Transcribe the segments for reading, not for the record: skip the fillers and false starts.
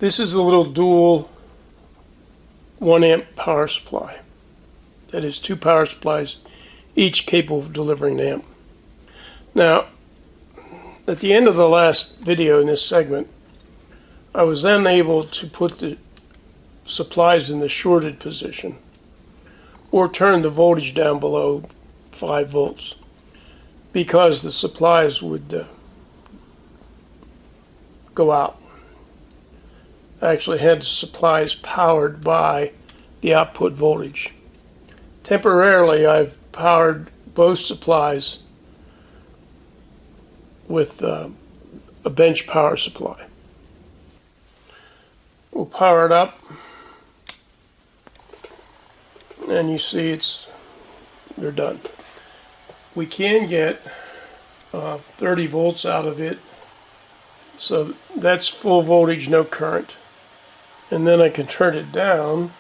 This is a little dual 1 amp power supply. That is 2 power supplies, each capable of delivering an amp. Now, at the end of the last video in this segment, I was then able to put the supplies in the shorted position or turn the voltage down below 5 volts because the supplies would go out. I actually had supplies powered by the output voltage. Temporarily, I've powered both supplies with a bench power supply. We'll power it up, and you see they're done. We can get 30 volts out of it, so that's full voltage, no current. And then I can turn it down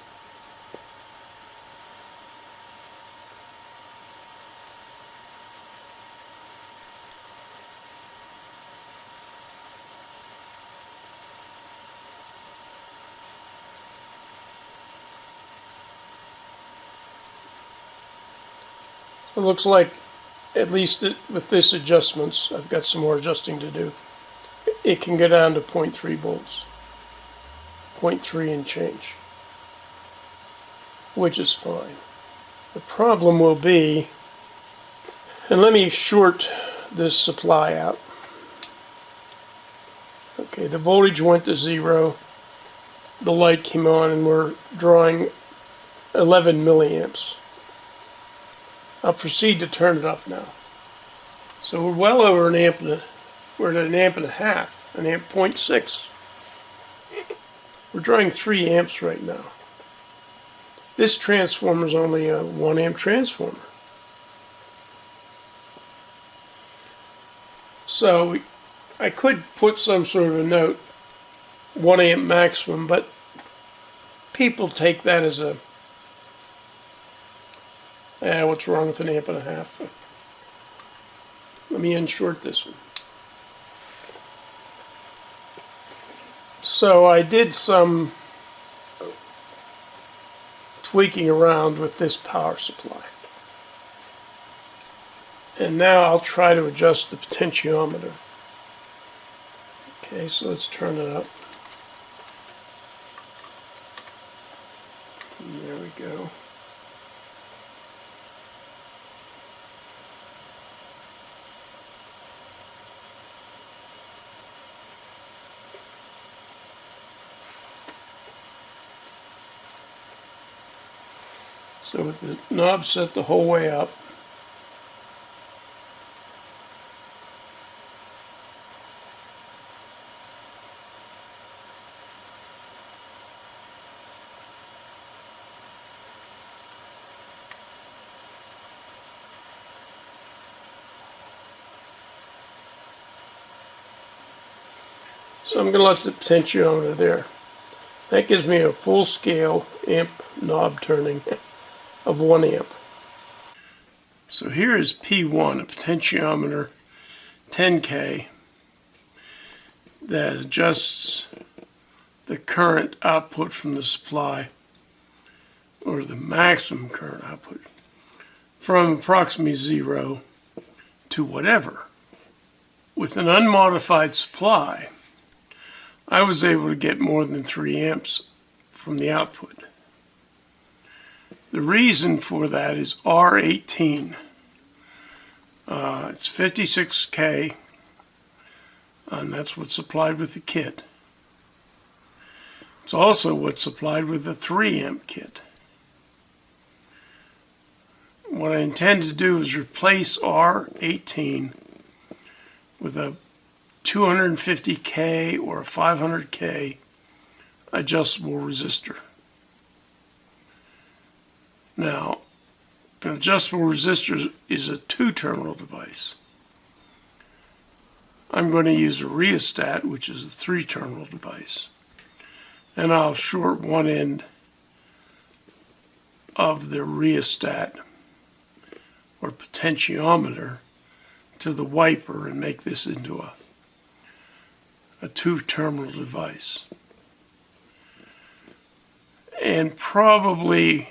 It looks like, at least with this adjustments, I've got some more adjusting to do, it can go down to 0.3 volts, 0.3 and change, which is fine. The problem will be, and let me short this supply out. Okay, the voltage went to 0, the light came on, and we're drawing 11 milliamps. I'll proceed to turn it up now. So we're well over an amp, we're at an amp and a half, an amp 0.6. We're drawing 3 amps right now. This transformer is only a 1 amp transformer. So I could put some sort of a note, 1 amp maximum, but people take that as a, what's wrong with an amp and a half? Let me unshort this one. So I did some tweaking around with this power supply. And now I'll try to adjust the potentiometer. Okay, so let's turn it up. There we go. So with the knob set the whole way up, so I'm going to let the potentiometer there. That gives me a full scale amp knob turning of 1 amp. So here is P1, a potentiometer 10K that adjusts the current output from the supply, or the maximum current output, from approximately 0 to whatever. With an unmodified supply, I was able to get more than 3 amps from the output. The reason for that is R18. It's 56K, and that's what's supplied with the kit. It's also what's supplied with the 3 amp kit. What I intend to do is replace R18 with a 250K or a 500K adjustable resistor. Now, an adjustable resistor is a 2-terminal device. I'm going to use a rheostat, which is a 3-terminal device. And I'll short one end of the rheostat or potentiometer to the wiper and make this into a 2-terminal device. And probably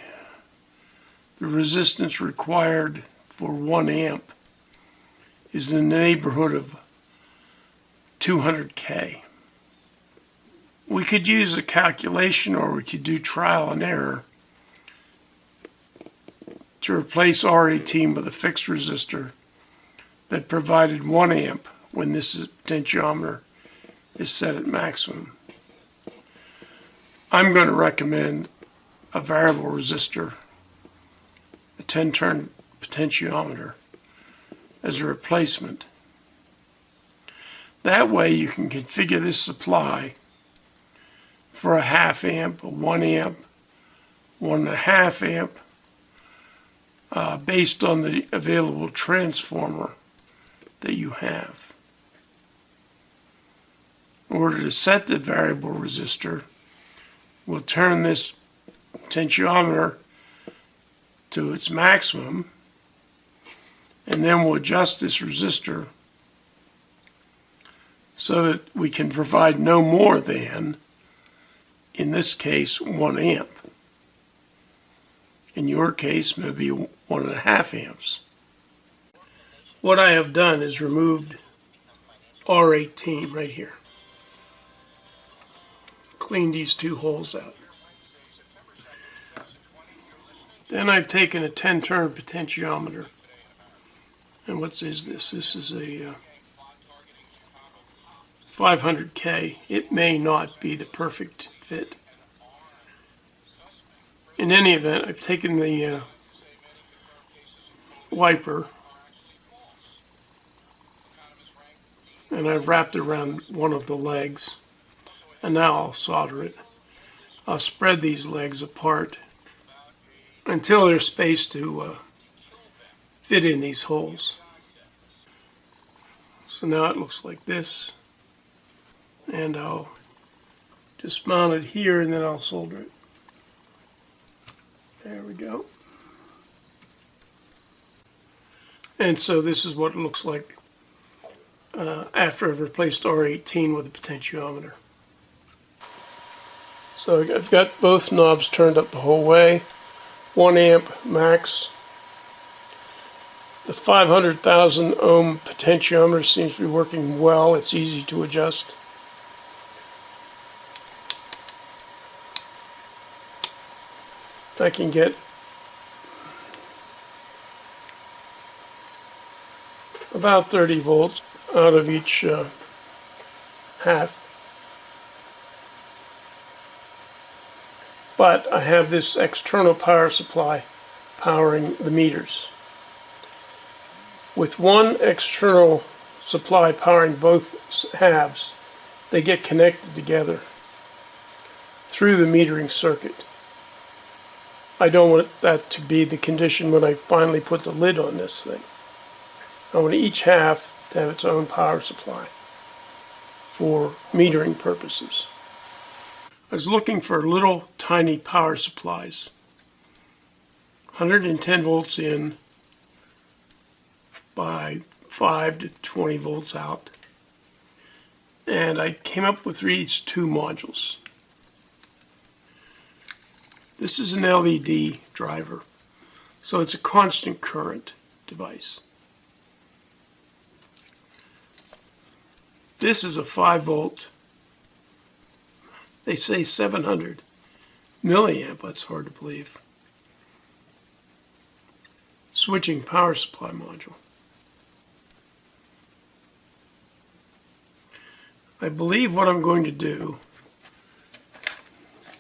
the resistance required for 1 amp is in the neighborhood of 200K. We could use a calculation, or we could do trial and error to replace R18 with a fixed resistor that provided 1 amp when this potentiometer is set at maximum. I'm going to recommend a variable resistor, a 10-turn potentiometer, as a replacement. That way you can configure this supply for a 1/2 amp, a 1 amp, 1.5 amp, based on the available transformer that you have. In order to set the variable resistor, we'll turn this potentiometer to its maximum, and then we'll adjust this resistor so that we can provide no more than, in this case, 1 amp. In your case, maybe 1.5 amps. What I have done is removed R18 right here. Clean these 2 holes out. Then I've taken a 10-turn potentiometer. And what is this? This is a 500K. It may not be the perfect fit. In any event, I've taken the wiper and I've wrapped it around one of the legs, and now I'll solder it. I'll spread these legs apart until there's space to fit in these holes. So now it looks like this, and I'll just mount it here and then I'll solder it. There we go. And so this is what it looks like after I've replaced R18 with a potentiometer. So I've got both knobs turned up the whole way. 1 amp max. The 500,000 ohm potentiometer seems to be working well. It's easy to adjust. I can get about 30 volts out of each half. But I have this external power supply powering the meters. With one external supply powering both halves, they get connected together through the metering circuit. I don't want that to be the condition when I finally put the lid on this thing. I want each half to have its own power supply for metering purposes. I was looking for little tiny power supplies. 110 volts in by 5 to 20 volts out. And I came up with these 2 modules. This is an LED driver, so it's a constant current device. This is a 5 volt, they say 700 milliamp, that's hard to believe, switching power supply module. I believe what I'm going to do,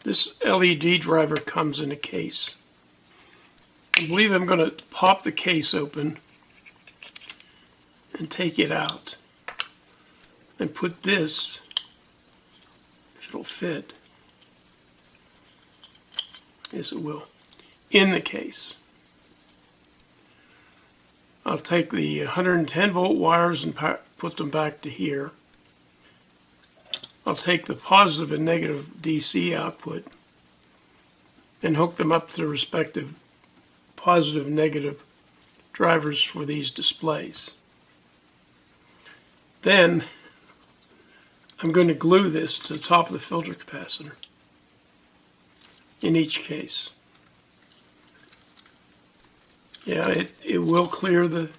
this LED driver comes in a case. I believe I'm going to pop the case open and take it out and put this, if it'll fit, yes it will, in the case. I'll take the 110 volt wires and put them back to here. I'll take the positive and negative DC output and hook them up to the respective positive and negative drivers for these displays. Then I'm going to glue this to the top of the filter capacitor. in each case. Yeah, it will clear the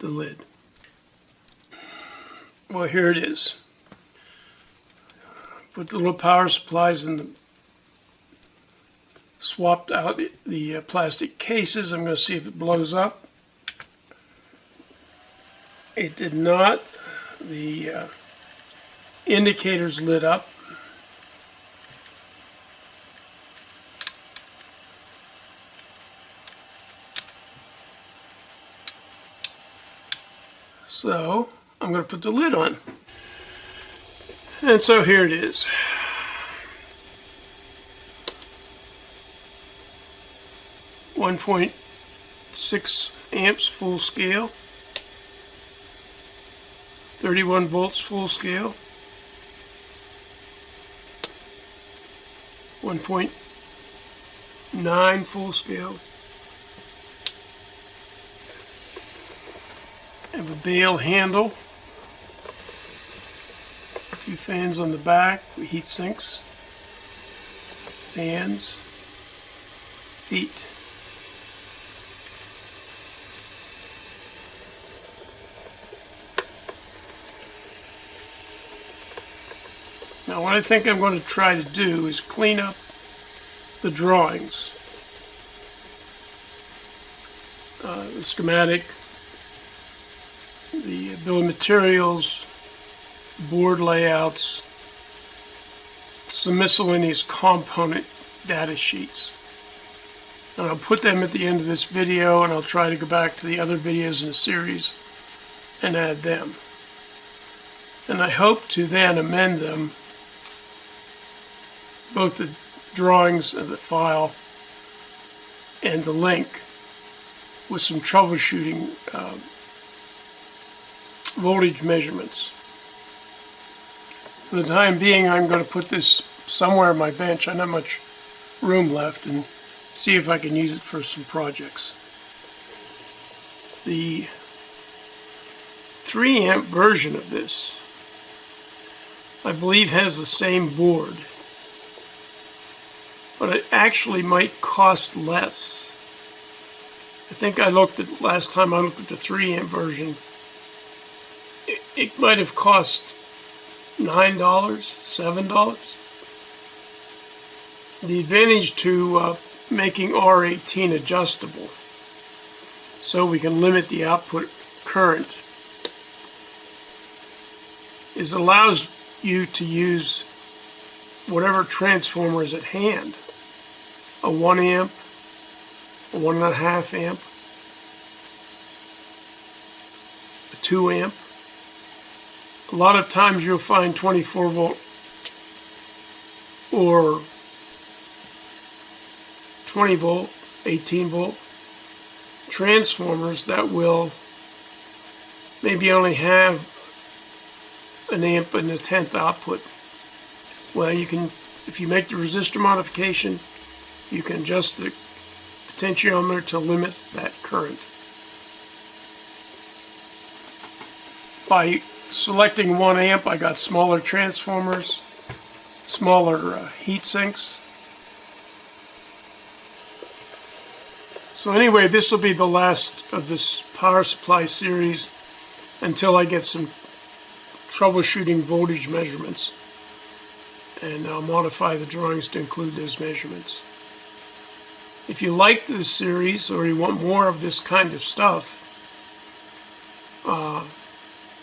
lid. Well, here it is. Put the little power supplies in the, swapped out the plastic cases. I'm going to see if it blows up. It did not. The indicators lit up. So I'm going to put the lid on. And so here it is. .6 amps full scale. 31 volts full scale. 1.9 full scale. Have a bale handle, 2 fans on the back, heat sinks, fans, feet. Now what I think I'm going to try to do is clean up the drawings, the schematic, the bill of materials, board layouts, some miscellaneous component data sheets. And I'll put them at the end of this video, and I'll try to go back to the other videos in the series and add them. And I hope to then amend them, both the drawings of the file and the link, with some troubleshooting voltage measurements. For the time being, I'm going to put this somewhere on my bench. I don't have much room left, and see if I can use it for some projects. The 3 amp version of this, I believe, has the same board, but it actually might cost less. I think I looked at, last time I looked at the 3 amp version, it might have cost $9, $7. The advantage to making R18 adjustable, so we can limit the output current, is it allows you to use whatever transformer is at hand. A 1 amp, a 1.5 amp, a 2 amp. A lot of times you'll find 24 volt or 20 volt, 18 volt transformers that will maybe only have an amp and a 10th output. Well, you can, if you make the resistor modification, you can adjust the potentiometer to limit that current. By selecting 1 amp, I got smaller transformers, smaller heat sinks. So anyway, this will be the last of this power supply series until I get some troubleshooting voltage measurements, and I'll modify the drawings to include those measurements. If you like this series or you want more of this kind of stuff,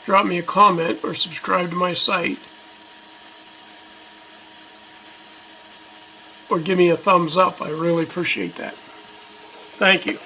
drop me a comment or subscribe to my site, or give me a thumbs up. I really appreciate that. Thank you.